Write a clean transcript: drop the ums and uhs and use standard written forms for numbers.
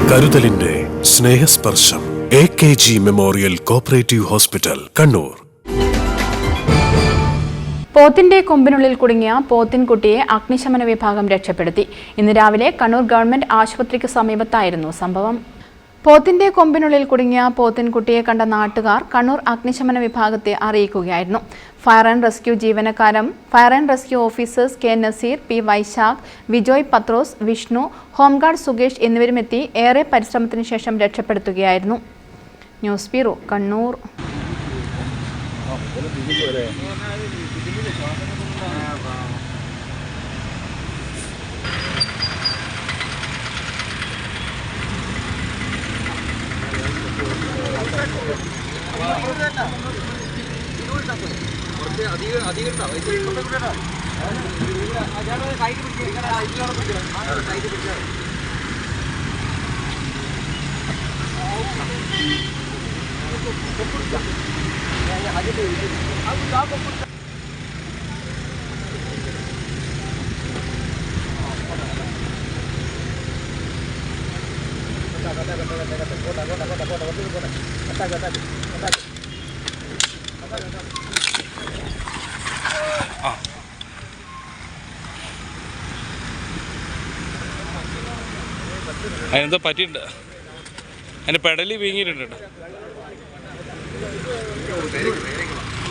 കരുതലിന്റെ സ്നേഹസ്പർശം AKG memorial cooperative hospital, Kannur. പോത്തിന്റെ കൊമ്പിനുള്ളിൽ കുടുങ്ങിയ പോത്തിൻകുട്ടിയെ അഗ്നിശമന വിഭാഗം രക്ഷപ്പെടുത്തി. ഇന്ന് രാവിലെ കണ്ണൂർ ഗവൺമെന്റ് ആശുപത്രിക്ക് സമീപത്തായിരുന്നു സംഭവം. പോത്തിന്റെ കൊമ്പിനുള്ളിൽ കുടുങ്ങിയ പോത്തിൻകുട്ടിയെ കണ്ട നാട്ടുകാർ കണ്ണൂർ അഗ്നിശമന വിഭാഗത്തെ അറിയിക്കുകയായിരുന്നു. ഫയർ ആൻഡ് റെസ്ക്യൂ ജീവനക്കാരും fire and rescue officers K Naseer, P Vaishakh, Vijoy Pathrose, Vishnu, home guard Sukesh എന്നിവരുമെത്തി ഏറെ പരിശ്രമത്തിന് ശേഷം രക്ഷപ്പെടുത്തുകയായിരുന്നു. News bureau, Kannur. അതിനെന്താ പറ്റിയിട്ടുണ്ട്? അതിൻ്റെ പെടലി വീങ്ങിയിട്ടുണ്ട്.